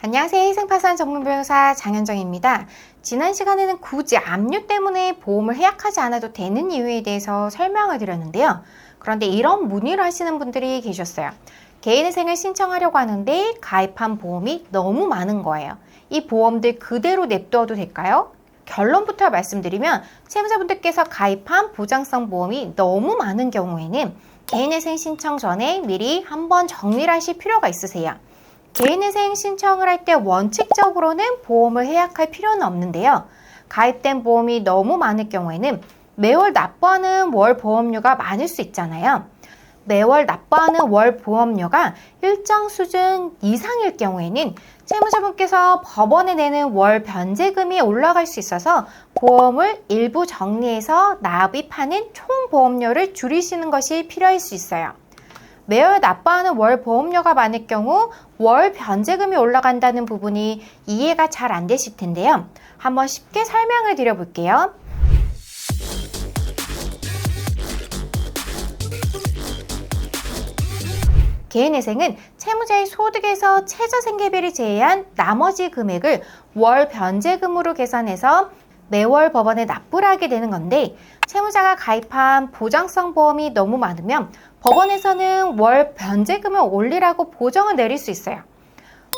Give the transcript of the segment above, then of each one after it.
안녕하세요. 희생파산 전문변호사 장현정입니다. 지난 시간에는 굳이 압류 때문에 보험을 해약하지 않아도 되는 이유에 대해서 설명을 드렸는데요. 그런데 이런 문의를 하시는 분들이 계셨어요. 개인회생을 신청하려고 하는데 가입한 보험이 너무 많은 거예요. 이 보험들 그대로 냅둬도 될까요? 결론부터 말씀드리면 채무자분들께서 가입한 보장성 보험이 너무 많은 경우에는 개인회생 신청 전에 미리 한번 정리를 하실 필요가 있으세요. 개인회생 신청을 할 때 원칙적으로는 보험을 해약할 필요는 없는데요. 가입된 보험이 너무 많을 경우에는 매월 납부하는 월 보험료가 많을 수 있잖아요. 매월 납부하는 월 보험료가 일정 수준 이상일 경우에는 채무자분께서 법원에 내는 월 변제금이 올라갈 수 있어서 보험을 일부 정리해서 납입하는 총 보험료를 줄이시는 것이 필요할 수 있어요. 매월 납부하는 월 보험료가 많을 경우 월 변제금이 올라간다는 부분이 이해가 잘 안 되실 텐데요. 한번 쉽게 설명을 드려볼게요. 개인회생은 채무자의 소득에서 최저생계비를 제외한 나머지 금액을 월 변제금으로 계산해서 매월 법원에 납부를 하게 되는 건데, 채무자가 가입한 보장성 보험이 너무 많으면 법원에서는 월 변제금을 올리라고 보정을 내릴 수 있어요.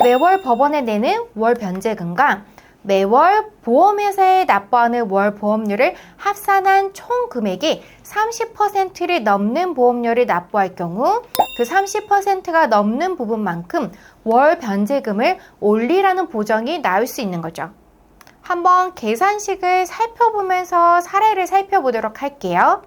매월 법원에 내는 월 변제금과 매월 보험회사에 납부하는 월 보험료를 합산한 총 금액이 30%를 넘는 보험료를 납부할 경우 그 30%가 넘는 부분만큼 월 변제금을 올리라는 보정이 나올 수 있는 거죠. 한번 계산식을 살펴보면서 사례를 살펴보도록 할게요.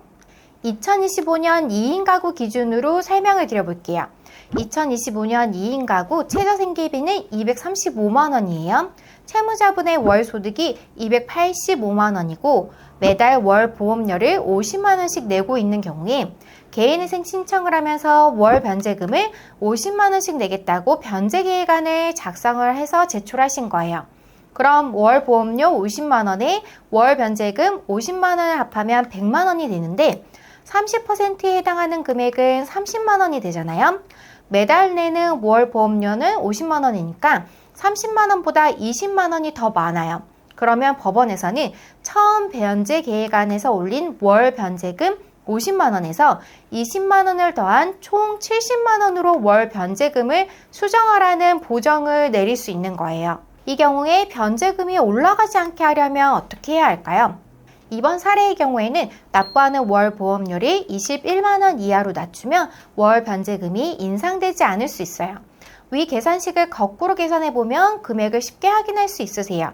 2025년 2인 가구 기준으로 설명을 드려볼게요. 2025년 2인 가구 최저생계비는 235만 원이에요. 채무자분의 월 소득이 285만 원이고 매달 월 보험료를 50만 원씩 내고 있는 경우에 개인회생 신청을 하면서 월 변제금을 50만 원씩 내겠다고 변제계획안을 작성을 해서 제출하신 거예요. 그럼 월 보험료 50만 원에 월 변제금 50만 원을 합하면 100만 원이 되는데 30%에 해당하는 금액은 30만 원이 되잖아요. 매달 내는 월 보험료는 50만 원이니까 30만 원보다 20만 원이 더 많아요. 그러면 법원에서는 처음 변제 계획안에서 올린 월 변제금 50만 원에서 20만 원을 더한 총 70만 원으로 월 변제금을 수정하라는 보정을 내릴 수 있는 거예요. 이 경우에 변제금이 올라가지 않게 하려면 어떻게 해야 할까요? 이번 사례의 경우에는 납부하는 월 보험료를 21만 원 이하로 낮추면 월 변제금이 인상되지 않을 수 있어요. 위 계산식을 거꾸로 계산해보면 금액을 쉽게 확인할 수 있으세요.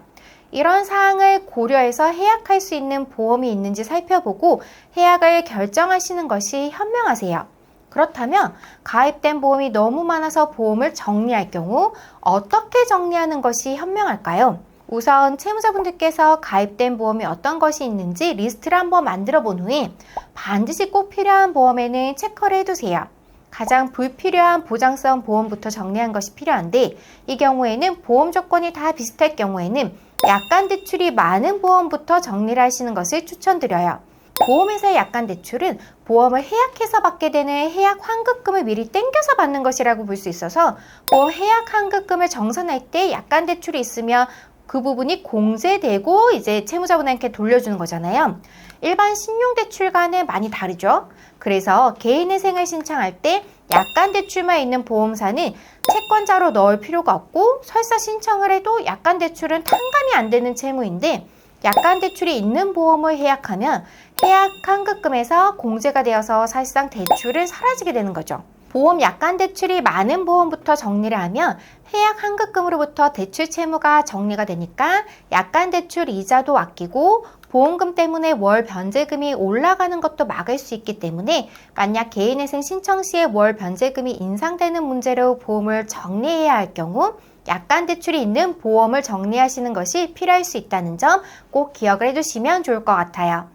이런 사항을 고려해서 해약할 수 있는 보험이 있는지 살펴보고 해약을 결정하시는 것이 현명하세요. 그렇다면 가입된 보험이 너무 많아서 보험을 정리할 경우 어떻게 정리하는 것이 현명할까요? 우선 채무자분들께서 가입된 보험이 어떤 것이 있는지 리스트를 한번 만들어 본 후에 반드시 꼭 필요한 보험에는 체크를 해두세요. 가장 불필요한 보장성 보험부터 정리한 것이 필요한데, 이 경우에는 보험 조건이 다 비슷할 경우에는 약관 대출이 많은 보험부터 정리를 하시는 것을 추천드려요. 보험회사의 약관 대출은 보험을 해약해서 받게 되는 해약 환급금을 미리 땡겨서 받는 것이라고 볼 수 있어서 보험 해약 환급금을 정산할 때 약관 대출이 있으면 그 부분이 공제되고 이제 채무자분한테 돌려주는 거잖아요. 일반 신용대출과는 많이 다르죠. 그래서 개인회생을 신청할 때 약관 대출만 있는 보험사는 채권자로 넣을 필요가 없고 설사 신청을 해도 약관 대출은 탕감이 안 되는 채무인데 약관 대출이 있는 보험을 해약하면 해약 환급금에서 공제가 되어서 사실상 대출은 사라지게 되는 거죠. 보험 약관 대출이 많은 보험부터 정리를 하면 해약 환급금으로부터 대출 채무가 정리가 되니까 약관 대출 이자도 아끼고 보험금 때문에 월 변제금이 올라가는 것도 막을 수 있기 때문에 만약 개인회생 신청 시에 월 변제금이 인상되는 문제로 보험을 정리해야 할 경우 약관 대출이 있는 보험을 정리하시는 것이 필요할 수 있다는 점 꼭 기억을 해두시면 좋을 것 같아요.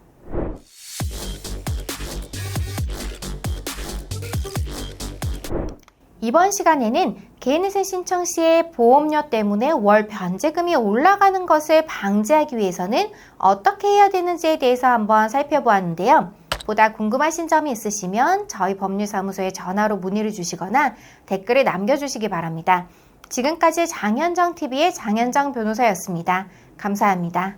이번 시간에는 개인회생 신청 시에 보험료 때문에 월 변제금이 올라가는 것을 방지하기 위해서는 어떻게 해야 되는지에 대해서 한번 살펴보았는데요. 보다 궁금하신 점이 있으시면 저희 법률사무소에 전화로 문의를 주시거나 댓글을 남겨주시기 바랍니다. 지금까지 장현정TV의 장현정 변호사였습니다. 감사합니다.